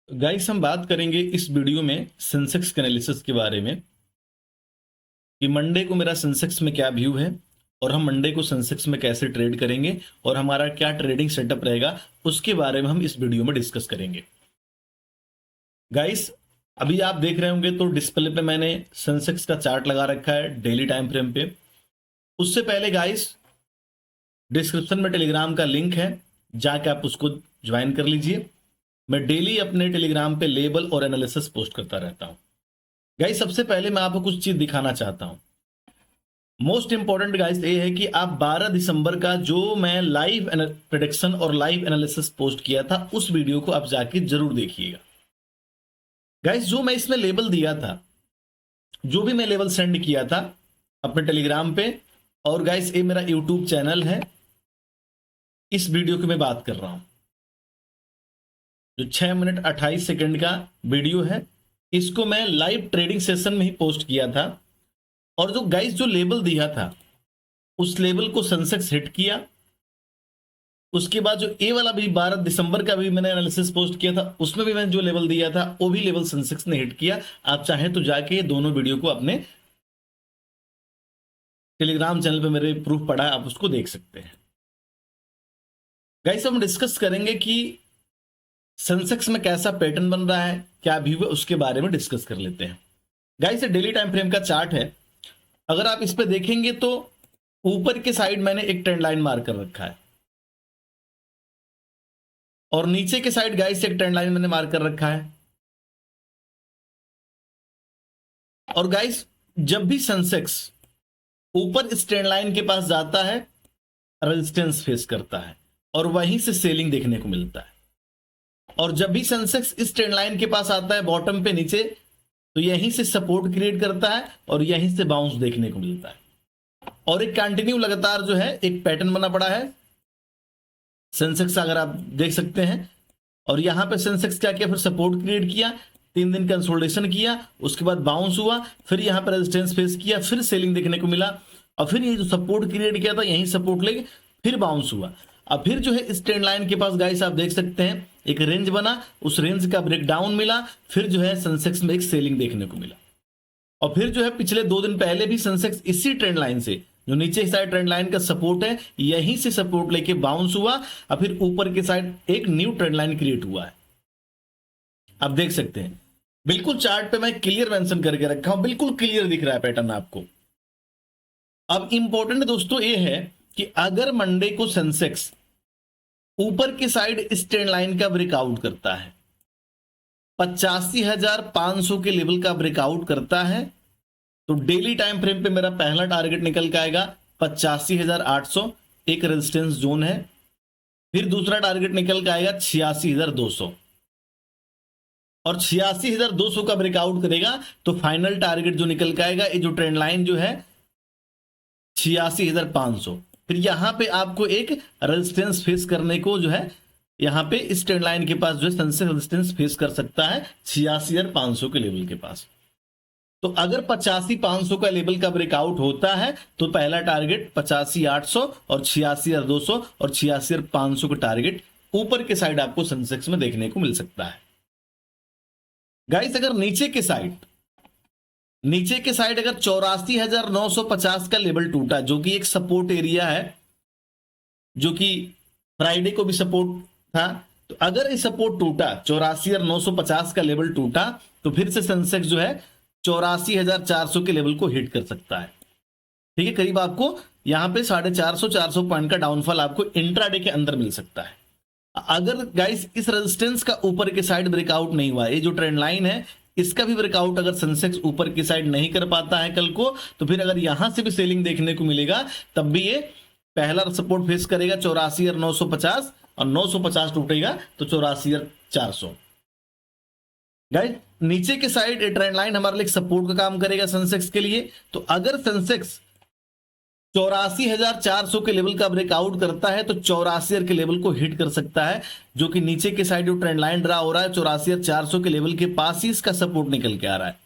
Guys हम बात करेंगे इस वीडियो में सेंसेक्स के एनालिसिस के बारे में कि मंडे को मेरा सेंसेक्स में क्या व्यू है और हम मंडे को सेंसेक्स में कैसे ट्रेड करेंगे और हमारा क्या ट्रेडिंग सेटअप रहेगा उसके बारे में हम इस वीडियो में डिस्कस करेंगे। गाइस अभी आप देख रहे होंगे तो डिस्प्ले पे मैंने सेंसेक्स का चार्ट लगा रखा है डेली टाइम फ्रेम पे। उससे पहले गाइस डिस्क्रिप्शन में टेलीग्राम का लिंक है, जाके आप उसको ज्वाइन कर लीजिए। मैं डेली अपने टेलीग्राम पे लेबल और एनालिसिस पोस्ट करता रहता हूँ। गाइस सबसे पहले मैं आपको कुछ चीज दिखाना चाहता हूं। मोस्ट इंपॉर्टेंट गाइस ये है कि आप 12 दिसंबर का जो मैं लाइव प्रेडिक्शन और लाइव एनालिसिस पोस्ट किया था उस वीडियो को आप जाके जरूर देखिएगा। गाइस जो मैं इसमें लेबल दिया था, जो भी मैं लेवल सेंड किया था अपने टेलीग्राम पे, और गाइस ये मेरा यूट्यूब चैनल है, इस वीडियो की मैं बात कर रहा हूं जो 6 मिनट 28 सेकंड का वीडियो है, इसको मैं लाइव ट्रेडिंग सेशन में ही पोस्ट किया था। और जो गाइस जो लेवल दिया था उस लेवल को सेंसेक्स हिट किया। उसके बाद जो ए वाला भी 12 दिसंबर का भी मैंने एनालिसिस पोस्ट किया था उसमें भी मैंने जो लेवल दिया था वो भी लेवल सेंसेक्स ने हिट किया। आप चाहें तो जाके दोनों वीडियो को अपने टेलीग्राम चैनल पे मेरे प्रूफ पड़ा है, आप उसको देख सकते हैं। गाइस हम डिस्कस करेंगे कि सेंसेक्स में कैसा पैटर्न बन रहा है, क्या व्यू है, उसके बारे में डिस्कस कर लेते हैं। गाइस ये डेली टाइम फ्रेम का चार्ट है। अगर आप इस पे देखेंगे तो ऊपर के साइड मैंने एक ट्रेंड लाइन मार्क कर रखा है और नीचे के साइड गाइस एक ट्रेंड लाइन मैंने मार्क कर रखा है। और गाइस जब भी सेंसेक्स ऊपर इस ट्रेंड लाइन के पास जाता है रेजिस्टेंस फेस करता है और वहीं से सेलिंग देखने को मिलता है। और जब भी सेंसेक्स इस ट्रेंड लाइन के पास आता है बॉटम पे नीचे, तो यहीं से सपोर्ट क्रिएट करता है और यहीं से बाउंस देखने को मिलता है। और एक कंटिन्यू लगातार जो है एक पैटर्न बना पड़ा है सेंसेक्स, अगर आप देख सकते हैं। और यहां पे सेंसेक्स क्या किया, फिर सपोर्ट क्रिएट किया, 3 दिन कंसोलिडेशन किया, उसके बाद बाउंस हुआ, फिर यहां पर रेजिस्टेंस फेस किया, फिर सेलिंग देखने को मिला, और फिर ये जो सपोर्ट क्रिएट किया था यहीं सपोर्ट लेके फिर बाउंस हुआ। अब फिर जो है इस ट्रेंड लाइन के पास गाइस आप देख सकते हैं एक रेंज बना, उस रेंज का ब्रेकडाउन मिला, फिर जो है सेंसेक्स में एक सेलिंग देखने को मिला। और फिर जो है पिछले 2 दिन पहले भी सेंसेक्स इसी ट्रेंड लाइन से, जो नीचे की साइड ट्रेंड लाइन का सपोर्ट है, यहीं से सपोर्ट लेके बाउंस हुआ और फिर ऊपर की साइड एक न्यू ट्रेंड लाइन क्रिएट हुआ है। आप देख सकते हैं बिल्कुल चार्ट पे मैं क्लियर मेंशन करके रखा हूं, बिल्कुल क्लियर दिख रहा है पैटर्न आपको। अब इंपॉर्टेंट दोस्तों ये है कि अगर मंडे को सेंसेक्स ऊपर की साइड इस ट्रेंड लाइन का ब्रेकआउट करता है, 85,500 के लेवल का ब्रेकआउट करता है, तो डेली टाइम फ्रेम पे मेरा पहला टारगेट निकल के आएगा 85,800, एक रेजिस्टेंस जोन है। फिर दूसरा टारगेट निकल के आएगा 86,200, और 86,200 का ब्रेकआउट करेगा तो फाइनल टारगेट जो निकल के आएगा, ये जो ट्रेंड लाइन जो है 86,500। फिर यहां पे आपको एक रेजिस्टेंस फेस करने को जो है, यहां पे इस ट्रेंड लाइन के पास जो है सेंसेक्स रेजिस्टेंस फेस कर सकता है 86,500 के लेवल के पास। तो अगर 85,500 का लेवल का ब्रेकआउट होता है तो पहला टारगेट 85,800 और 86,200 और 86,500 का टारगेट ऊपर के साइड आपको सेंसेक्स में देखने को मिल सकता है। गाइस अगर नीचे के साइड अगर 84,950 का लेवल टूटा, जो कि एक सपोर्ट एरिया है, जो कि फ्राइडे को भी सपोर्ट था, तो अगर ये सपोर्ट टूटा 84,950 का लेवल टूटा तो फिर से सेंसेक्स जो है 84,400 के लेवल को हिट कर सकता है। ठीक है, करीब आपको यहां पे 450 पॉइंट का डाउनफॉल आपको इंट्राडे के अंदर मिल सकता है। अगर गाइस इस रेजिस्टेंस का ऊपर के साइड ब्रेकआउट नहीं हुआ, ये जो ट्रेंड लाइन है इसका भी ब्रेकआउट अगर सेंसेक्स ऊपर की साइड नहीं कर पाता है कल को, तो फिर अगर यहां से भी सेलिंग देखने को मिलेगा तब भी ये पहला सपोर्ट फेस करेगा 84,950, और 950 टूटेगा तो 84,400। गाइस नीचे के साइड ट्रेंड लाइन हमारे लिए सपोर्ट का काम करेगा सेंसेक्स के लिए। तो अगर सेंसेक्स 84,400 के लेवल का ब्रेकआउट करता है तो 84,000 के लेवल को हिट कर सकता है, जो कि नीचे के साइड जो ट्रेंड लाइन ड्रा हो रहा है 84,400 के लेवल के पास ही इसका सपोर्ट निकल के आ रहा है।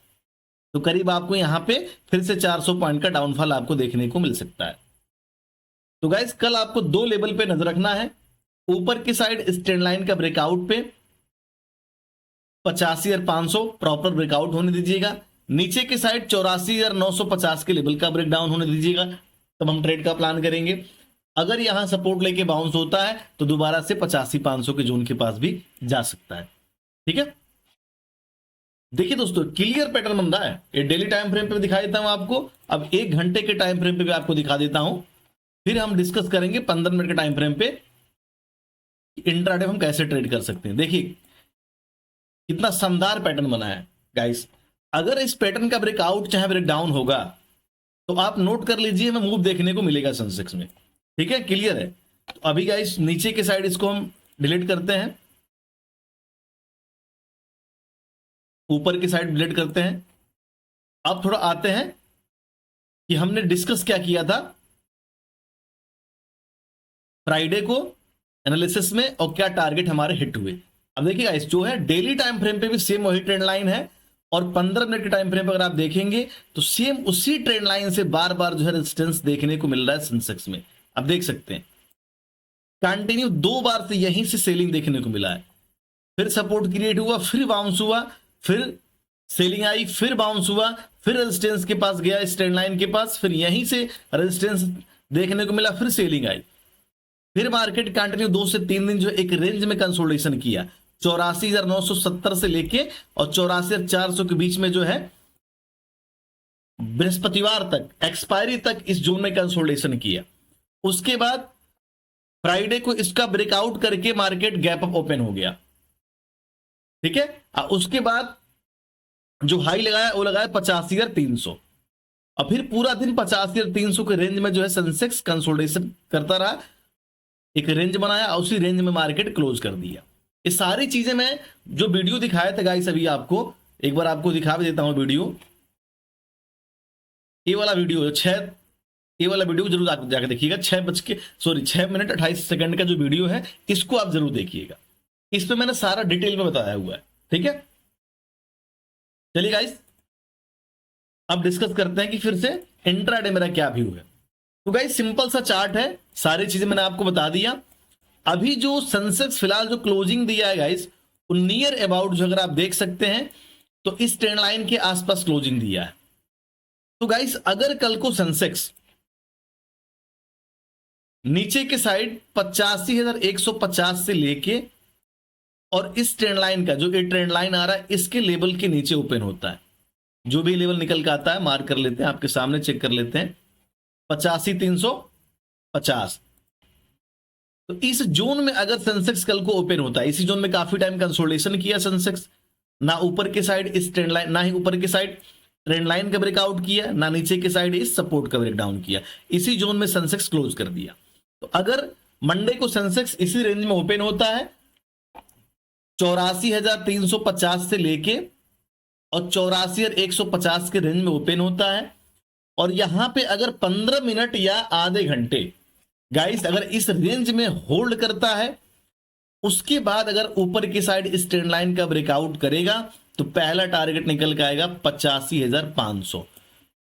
तो करीब आपको यहां पे फिर से 400 पॉइंट का डाउनफॉल आपको देखने को मिल सकता है। तो गाइस कल आपको 2 लेवल पे नजर रखना है, ऊपर की साइड इस ट्रेंड लाइन का ब्रेकआउट पे 85,500 प्रॉपर ब्रेकआउट होने दीजिएगा। नीचे की साइड 84,950 के लेवल का ब्रेकडाउन होने दीजिएगा, तब हम ट्रेड का प्लान करेंगे। अगर यहां सपोर्ट लेके बाउंस होता है तो दोबारा से 85,500 के जोन के पास भी जा सकता है। ठीक है, देखिए दोस्तों क्लियर पैटर्न बन रहा है। ये डेली टाइम फ्रेम पे दिखा देता हूं आपको, अब 1 घंटे के टाइम फ्रेम पे भी आपको दिखा देता हूं, फिर हम डिस्कस करेंगे 15 मिनट के टाइम फ्रेम पे इंट्राडे हम कैसे ट्रेड कर सकते हैं। देखिए कितना शानदार पैटर्न बना है गाइस। अगर इस पैटर्न का ब्रेकआउट चाहे ब्रेकडाउन होगा तो आप नोट कर लीजिए, हमें मूव देखने को मिलेगा सेंसेक्स में। ठीक है, क्लियर है। तो अभी गाइस नीचे के साइड इसको हम डिलीट करते हैं, ऊपर की साइड डिलीट करते हैं। अब थोड़ा आते हैं कि हमने डिस्कस क्या किया था फ्राइडे को एनालिसिस में और क्या टारगेट हमारे हिट हुए। अब देखिए गाइस जो है डेली टाइम फ्रेम पे भी सेम वही ट्रेंड लाइन है, और 15 मिनट के टाइम फ्रेम पर अगर आप देखेंगे तो सेम उसी ट्रेंड लाइन से बार बार जो है रेजिस्टेंस देखने को मिल रहा है सेंसेक्स में। आप देख सकते हैं कंटिन्यू 2 बार से यहीं से सेलिंग देखने को मिला है, फिर सपोर्ट क्रिएट हुआ, फिर बाउंस हुआ, फिर सेलिंग आई, फिर बाउंस हुआ, फिर रेजिस्टेंस के पास गया इस ट्रेंड लाइन के पास, फिर यहीं से रेजिस्टेंस देखने को मिला, फिर सेलिंग आई, फिर मार्केट कंटिन्यू 2 से 3 दिन जो एक रेंज में कंसोलिडेशन किया 84,970 से लेके और 84,400 के बीच में जो है बृहस्पतिवार तक एक्सपायरी तक इस जोन में कंसोलिडेशन किया। उसके बाद फ्राइडे को इसका ब्रेकआउट करके मार्केट गैप अप ओपन हो गया। ठीक है, उसके बाद जो हाई लगाया वो लगाया 85,300 और फिर पूरा दिन 85,300 के रेंज में जो है सेंसेक्स कंसोलिडेशन करता रहा, एक रेंज बनाया, उसी रेंज में मार्केट क्लोज कर दिया। ये सारी चीजें मैं जो वीडियो दिखाया था गाइस अभी आपको एक बार आपको दिखा भी देता हूं वीडियो, ये वाला वीडियो 6, ये वाला वीडियो जरूर आप जाकर देखिएगा। 6 मिनट 28 सेकंड का जो वीडियो है इसको आप जरूर देखिएगा, इस पे मैंने सारा डिटेल में बताया हुआ है। ठीक है, चलिए गाइस अब डिस्कस करते हैं कि फिर से इंट्राडे मेरा क्या व्यू है। तो गाइस सिंपल सा चार्ट है, सारी चीजें मैंने आपको बता दिया। अभी जो सेंसेक्स फिलहाल जो क्लोजिंग दिया है गाइस वो नियर अबाउट जो अगर आप देख सकते हैं तो इस ट्रेंड लाइन के आसपास क्लोजिंग दिया है। तो गाइस अगर कल को सेंसेक्स नीचे के साइड 85,150 से लेके और इस ट्रेंड लाइन का जो ये ट्रेंड लाइन आ रहा है इसके लेवल के नीचे ओपन होता है, जो भी लेवल निकल के आता है मार्क कर लेते हैं, आपके सामने चेक कर लेते हैं 85,350। तो इस जोन में अगर सेंसेक्स कल को ओपन होता है, इसी जोन में काफी टाइम कंसोलिडेशन किया सेंसेक्स, ना ऊपर के साइड इस ट्रेंड लाइन, ना ही ऊपर के साइड ट्रेंड लाइन का ब्रेकआउट किया, ना नीचे के साइड इस सपोर्ट का ब्रेकडाउन किया, इसी जोन में सेंसेक्स क्लोज कर दिया। तो अगर मंडे को सेंसेक्स इसी रेंज में ओपन होता है 84,350 से लेके और 84,150 के रेंज में ओपन होता है, और यहां पे अगर 15 मिनट या आधे घंटे गाइस अगर इस रेंज में होल्ड करता है, उसके बाद अगर ऊपर की साइड इस ट्रेंड लाइन का ब्रेकआउट करेगा तो पहला टारगेट निकल के आएगा 85,500।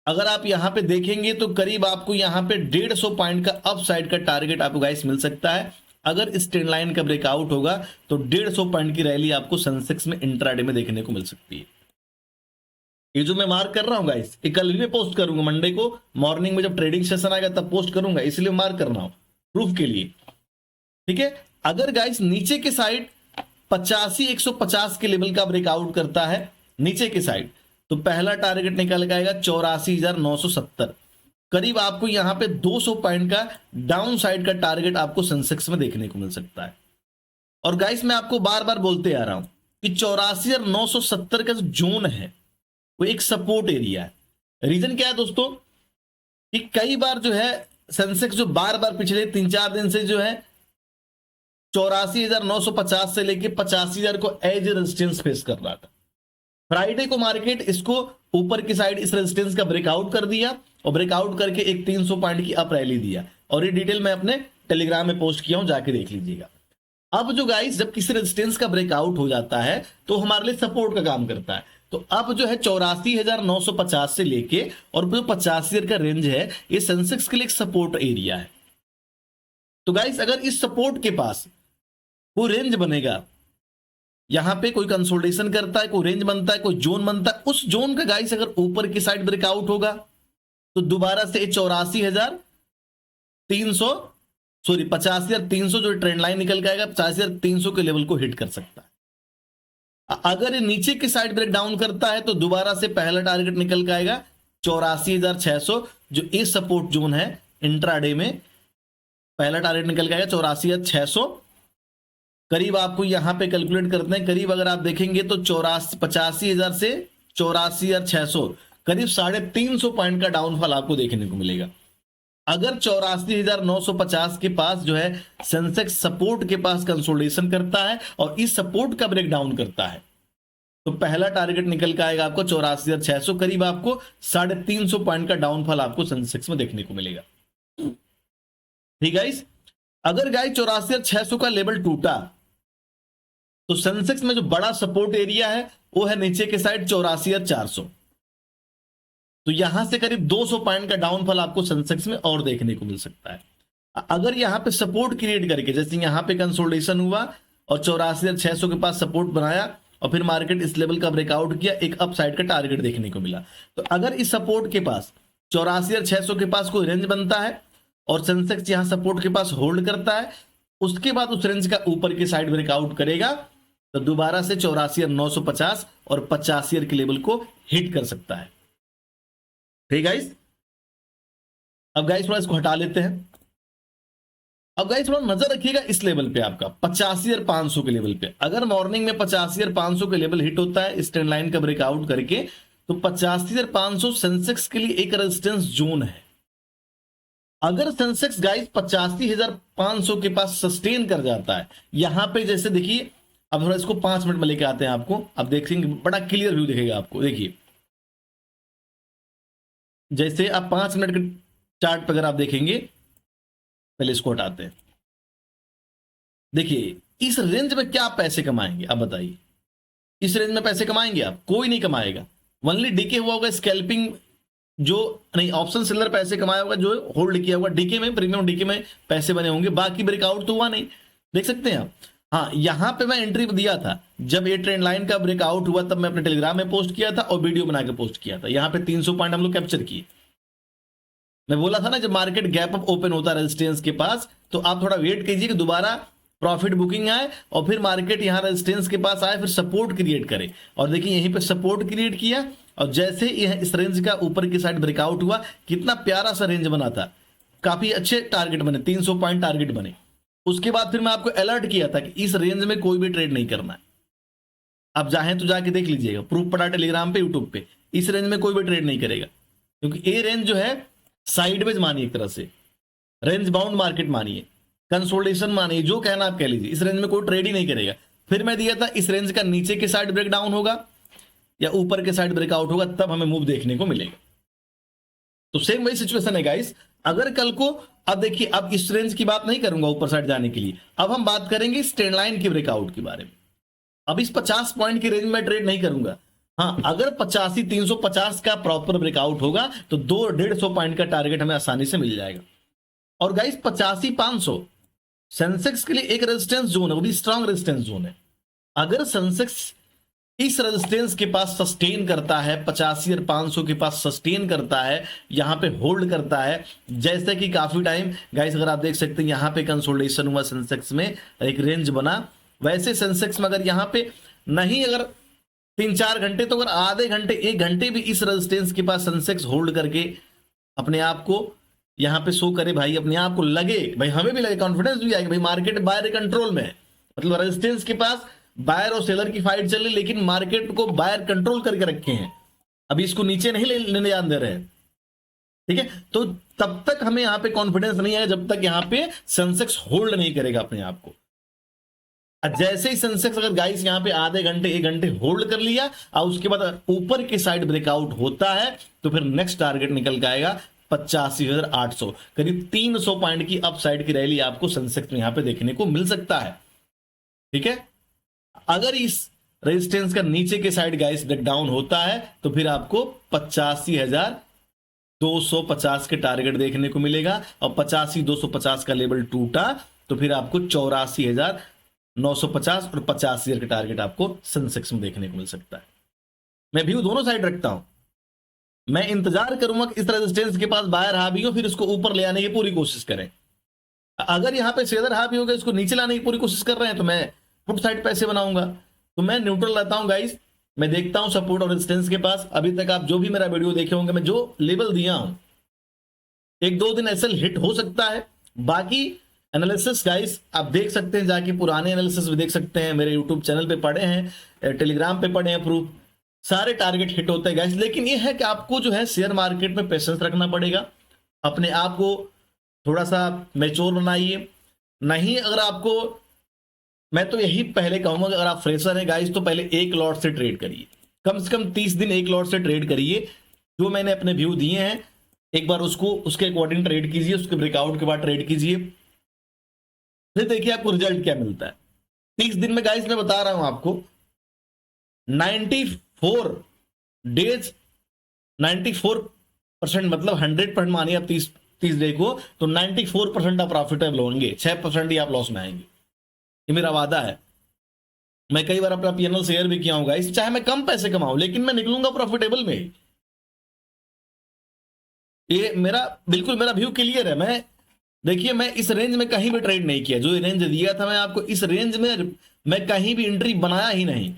अगर आप यहां पे देखेंगे तो करीब आपको यहां पे 150 पॉइंट का अप साइड का टारगेट आपको गाइस मिल सकता है। अगर इस ट्रेंड लाइन का ब्रेकआउट होगा तो 150 पॉइंट की रैली आपको सेंसेक्स में इंट्राडे में देखने को मिल सकती है। ये जो मैं मार्क कर रहा हूं गाइस ये कल भी मैं पोस्ट करूंगा, मंडे को मॉर्निंग में जब ट्रेडिंग सेशन आएगा तब पोस्ट करूंगा, इसलिए मार्क कर रहा हूं प्रूफ के लिए। ठीक है, अगर गाइस नीचे के साइड 85,150 के लेवल का ब्रेकआउट करता है नीचे के साइड तो पहला टारगेट निकल के आएगा 84,970। करीब आपको यहां पे 200 पॉइंट का डाउन साइड का टारगेट आपको सेंसेक्स में देखने को मिल सकता है। और गाइस मैं आपको बार बार बोलते आ रहा हूं कि 84,970 का जो जोन है वो एक सपोर्ट एरिया है। रीजन क्या है दोस्तों कि कई बार जो है सेंसेक्स जो बार बार पिछले 3-4 दिन से जो है 84,950 से लेके 85,000 को एज रेजिस्टेंस फेस कर रहा था। फ्राइडे को मार्केट इसको ऊपर की साइड इस रेजिस्टेंस का ब्रेकआउट कर दिया और ब्रेकआउट करके एक 300 पॉइंट की अप रैली दिया, और ये डिटेल मैं अपने टेलीग्राम में पोस्ट किया हूं, जाके देख लीजिएगा। अब जो गाइस जब किसी रेजिस्टेंस का ब्रेकआउट हो जाता है तो हमारे लिए सपोर्ट का काम करता है। तो अब जो है 84,950 से लेके और जो 85,000 का रेंज है ये सेंसेक्स के लिए एक सपोर्ट एरिया है। तो गाइस अगर इस सपोर्ट के पास वो रेंज बनेगा यहां पे कोई कंसोलिडेशन करता है, कोई रेंज बनता है, कोई जोन बनता है, उस जोन का गाइस अगर ऊपर की साइड ब्रेकआउट होगा तो दोबारा से 84,300 सॉरी 85,300 जो ट्रेंड लाइन निकल के आएगा 85,300 के लेवल को हिट कर सकता है। अगर ये नीचे की साइड ब्रेक डाउन करता है तो दोबारा से पहला टारगेट निकल के आएगा 84,600, जो इस सपोर्ट जोन है इंट्राडे में पहला टारगेट निकल के आएगा 84,600। करीब आपको यहां पे कैलकुलेट करते हैं, करीब अगर आप देखेंगे तो 85,000 से 84,600 करीब 350 पॉइंट का डाउनफॉल आपको देखने को मिलेगा। अगर 84,950 के पास जो है सेंसेक्स सपोर्ट के पास कंसोलिडेशन करता है और इस सपोर्ट का ब्रेक डाउन करता है तो पहला टारगेट निकल के आएगा आपको 84,600, करीब आपको 350 पॉइंट का डाउनफॉल आपको सेंसेक्स में देखने को मिलेगा। ठीक है, अगर गाइस 84,600 का लेवल टूटा तो सेंसेक्स में जो बड़ा सपोर्ट एरिया है वो है नीचे के साइड 84,400, तो यहां से करीब 200 पॉइंट का डाउनफॉल आपको सेंसेक्स में और देखने को मिल सकता है। अगर यहां पे सपोर्ट क्रिएट करके जैसे यहां पे कंसोलिडेशन हुआ और 84,600 के पास सपोर्ट बनाया और फिर मार्केट इस लेवल का ब्रेकआउट किया, एक अपसाइड का टारगेट देखने को मिला, तो अगर इस सपोर्ट के पास 84,600 के पास कोई रेंज बनता है और सेंसेक्स यहां सपोर्ट के पास होल्ड करता है, उसके बाद उस रेंज का ऊपर की साइड ब्रेकआउट करेगा तो दोबारा से 84,950 और 85,000 के लेवल को हिट कर सकता है। ठीक गाइस, अब गाइस थोड़ा इसको हटा लेते हैं। अब गाइस थोड़ा नजर रखिएगा इस लेवल पे आपका 85,500 के लेवल पे। अगर मॉर्निंग में 85,500 के लेवल हिट होता है इस ट्रेंड लाइन का ब्रेकआउट करके तो 85,500 सेंसेक्स के लिए एक रेजिस्टेंस जोन है। अगर सेंसेक्स गाइस 85,500 के पास सस्टेन कर जाता है, यहां पे जैसे देखिए, अब थोड़ा इसको 5 मिनट में लेके आते हैं आपको, अब देखेंगे बड़ा क्लियर व्यू दिखेगा आपको। देखिए जैसे आप 5 मिनट के चार्ट पर अगर आप देखेंगे, पहले इसको हटाते हैं। देखिए इस रेंज में क्या पैसे कमाएंगे आप बताइए, इस रेंज में पैसे कमाएंगे आप? कोई नहीं कमाएगा। ओनली डीके हुआ होगा, स्कैल्पिंग जो नहीं, ऑप्शन सेलर पैसे कमाया होगा जो होल्ड किया होगा डीके में, प्रीमियम डीके में पैसे बने होंगे, बाकी ब्रेकआउट तो हुआ नहीं। देख सकते हैं आप। हाँ, यहां पे मैं एंट्री दिया था जब ये ट्रेंड लाइन का ब्रेकआउट हुआ, तब मैं अपने टेलीग्राम में पोस्ट किया था और वीडियो बना के पोस्ट किया था। यहां पे 300 पॉइंट हम लोग कैप्चर किए। मैं बोला था ना जब मार्केट गैप अप ओपन होता है रेजिस्टेंस के पास तो आप थोड़ा वेट कीजिए कि दोबारा प्रॉफिट बुकिंग आए और फिर मार्केट यहां रेजिस्टेंस के पास आए, फिर सपोर्ट क्रिएट करे। और देखिए यहीं पे सपोर्ट क्रिएट किया और जैसे इस रेंज का ऊपर की साइड ब्रेकआउट हुआ, कितना प्यारा सा रेंज बना था, काफी अच्छे टारगेट बने, 300 पॉइंट टारगेट बने। उसके बाद फिर मैं आपको अलर्ट किया था कि इस रेंज में कोई भी ट्रेड नहीं करना है। आप चाहें तो जाके देख लीजिएगा, प्रूफ पड़ा टेलीग्राम पे, यूट्यूब पे। इस रेंज में कोई भी ट्रेड नहीं करेगा क्योंकि ये रेंज जो है साइडवेज मानिए, एक तरह से रेंज बाउंड मार्केट मानिए, कंसोलिडेशन मानिए, जो कहना आप कह लीजिए, इस रेंज में कोई ट्रेड ही नहीं करेगा। फिर मैं दिया था इस रेंज का नीचे के साइड ब्रेक डाउन होगा या ऊपर के साइड ब्रेकआउट होगा तब हमें मूव देखने को मिलेगा। तो सेम वही सिचुएशन है गाइस। अगर कल को, अब देखिए, अब इस रेंज की बात नहीं करूंगा ऊपर साइड जाने के लिए, अब हम बात करेंगे इस ट्रेंड लाइन के ब्रेकआउट के बारे में। अब इस 50 पॉइंट की रेंज में ट्रेड नहीं करूंगा। हाँ, अगर 85,350 का प्रॉपर ब्रेकआउट होगा तो 250 पॉइंट का टारगेट हमें आसानी से मिल जाएगा। और गाइस 85,500 सेंसेक्स के लिए एक रेजिस्टेंस जोन है, वो भी स्ट्रांग रेजिस्टेंस जोन है। अगर सेंसेक्स इस रेजिस्टेंस के पास सस्टेन करता है, 85,500 के पास सस्टेन करता है, यहां पे होल्ड करता है, जैसे कि काफी टाइम गाइस अगर आप देख सकते हैं यहां पे कंसोलिडेशन हुआ सेंसेक्स में, एक रेंज बना, वैसे सेंसेक्स में अगर यहां पे नहीं, अगर 3-4 घंटे तो अगर आधे घंटे 1 घंटे भी इस रेजिस्टेंस के पास सेंसेक्स होल्ड करके अपने आप को यहां पे शो करे, भाई अपने आप को लगे, भाई हमें भी लगे, कॉन्फिडेंस भी आएगा, भाई मार्केट बायर कंट्रोल में है, मतलब रेजिस्टेंस के पास बायर और सेलर की फाइट चल रही, लेकिन मार्केट को बायर कंट्रोल करके रखे हैं, अभी इसको नीचे नहीं लेने जान दे रहे हैं। ठीक है, तो तब तक हमें यहां पे कॉन्फिडेंस नहीं आएगा जब तक यहां पे सेंसेक्स होल्ड नहीं करेगा अपने आप को। जैसे ही सेंसेक्स अगर गाइस यहां पे आधे घंटे 1 घंटे होल्ड कर लिया और उसके बाद ऊपर की साइड ब्रेकआउट होता है तो फिर नेक्स्ट टारगेट निकल के आएगा 85,800, करीब 300 पॉइंट की अपसाइड की रैली आपको सेंसेक्स में यहां पे देखने को मिल सकता है। ठीक है, अगर इस रेजिस्टेंस का नीचे के साइड गाइस ब्रेक डाउन होता है तो फिर आपको 85,250 के टारगेट देखने को मिलेगा और 85,250 का लेवल टूटा तो फिर आपको 950 और 50 ईयर का टारगेट आपको सेंसेक्स में देखने को मिल सकता है। मैं व्यू दोनों साइड रखता हूं, मैं इंतजार करूंगा कि इस रेजिस्टेंस के पास बायर हावी हो, फिर इसको ऊपर ले आने की पूरी कोशिश करें। अगर यहां पे सेलर हावी हो गया, इसको नीचे लाने की पूरी कोशिश कर रहे हैं, तो मैं पुट साइड पैसे बनाऊंगा। तो मैं न्यूट्रल रहता हूं गाइस, मैं देखता हूं सपोर्ट और रेजिस्टेंस के पास। अभी तक आप जो भी मेरा वीडियो देखे होंगे, मैं जो लेवल दिया हूं, 1-2 दिन एसएल हिट हो सकता है। बाकी एनालिसिस गाइस आप देख सकते हैं, जाके पुराने एनालिसिस भी देख सकते हैं, मेरे यूट्यूब चैनल पे पड़े हैं, टेलीग्राम पे पड़े हैं प्रूफ, सारे टारगेट हिट होते हैं गाइस। लेकिन ये है कि आपको जो है शेयर मार्केट में पेशेंस रखना पड़ेगा, अपने आप को थोड़ा सा मैच्योर बनाइए। नहीं, अगर आपको, मैं तो यही पहले कहूंगा कि अगर आप फ्रेशर हैं गाइस, तो पहले एक लॉट से ट्रेड करिए, कम से कम 30 दिन एक लॉट से ट्रेड करिए। जो मैंने अपने व्यू दिए हैं, एक बार उसको उसके अकॉर्डिंग ट्रेड कीजिए, उसके ब्रेकआउट के बाद ट्रेड कीजिए, फिर देखिए आपको रिजल्ट क्या मिलता है। 30 दिन में गाइस मैं बता रहा हूं आपको, 94 डेज, 94% मतलब 100% मानिए आप 30 डे को, तो 94% आप प्रॉफिटेबल होंगे, 6% ही आप लॉस में आएंगे। ये मेरा वादा है। मैं कई बार अपना पीएनएल शेयर भी किया हूं गाइस, चाहे मैं कम पैसे कमाऊं, लेकिन मैं निकलूंगा प्रॉफिटेबल में। ये मेरा बिल्कुल, मेरा व्यू क्लियर है। मैं देखिए, मैं इस रेंज में कहीं भी ट्रेड नहीं किया, जो रेंज दिया था मैं आपको, इस रेंज में मैं कहीं भी एंट्री बनाया ही नहीं।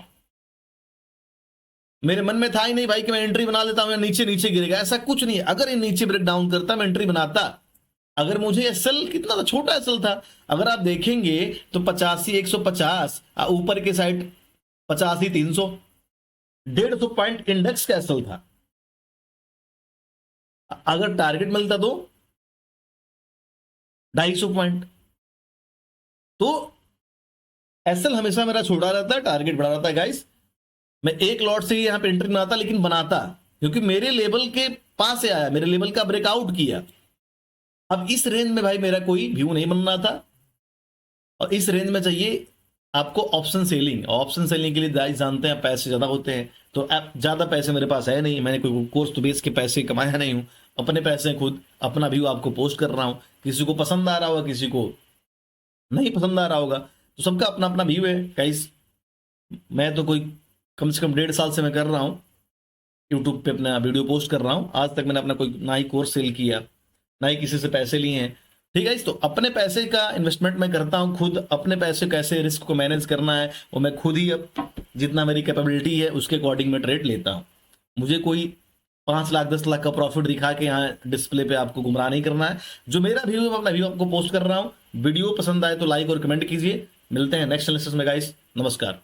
मेरे मन में था ही नहीं भाई कि मैं एंट्री बना लेता हूं या नीचे नीचे गिरेगा, ऐसा कुछ नहीं है। अगर ये नीचे ब्रेक डाउन करता, मैं एंट्री बनाता। अगर मुझे एसएल कितना था, छोटा एसएल था, अगर आप देखेंगे तो 85 150, ऊपर के साइड 85 300, 150 पॉइंट इंडेक्स का एसएल था। अगर टारगेट मिलता तो 250 पॉइंट। तो एसएल हमेशा मेरा छोटा रहता है, टारगेट बड़ा रहता है गाइस। मैं एक लॉट से ही यहां पे एंट्री बनाता, लेकिन बनाता क्योंकि मेरे लेवल के पास से आया, मेरे लेवल का ब्रेकआउट किया। अब इस रेंज में भाई मेरा कोई व्यू नहीं बन रहा था, और इस रेंज में चाहिए आपको ऑप्शन सेलिंग। ऑप्शन सेलिंग के लिए गाइस जानते हैं पैसे ज्यादा होते हैं, तो ज्यादा पैसे मेरे पास है नहीं, मैंने कोई कोर्स तो बेच के पैसे कमाया नहीं हूं, अपने पैसे खुद अपना व्यू आपको पोस्ट कर रहा हूं। किसी को पसंद आ रहा होगा, किसी को नहीं पसंद आ रहा होगा, तो सबका अपना अपना व्यू है गाइस। मैं तो कोई कम से कम 1.5 साल से मैं कर रहा हूं, यूट्यूब पे अपना वीडियो पोस्ट कर रहा हूं। आज तक मैंने अपना कोई ना ही कोर्स सेल किया, ना ही किसी से पैसे लिए हैं, ठीक है। तो अपने पैसे का इन्वेस्टमेंट मैं करता हूं खुद। अपने पैसे कैसे रिस्क को मैनेज करना है वो मैं खुद ही, अब जितना मेरी कैपेबिलिटी है उसके अकॉर्डिंग मैं ट्रेड लेता हूं। मुझे कोई 5 लाख 10 लाख का प्रॉफिट दिखा के यहाँ डिस्प्ले पे आपको गुमराह नहीं करना है। जो मेरा व्यू है मैं अपना व्यू आपको पोस्ट कर रहा हूँ। वीडियो पसंद आए तो लाइक और कमेंट कीजिए। मिलते हैं नेक्स्ट एनालिसिस में गाइस, नमस्कार।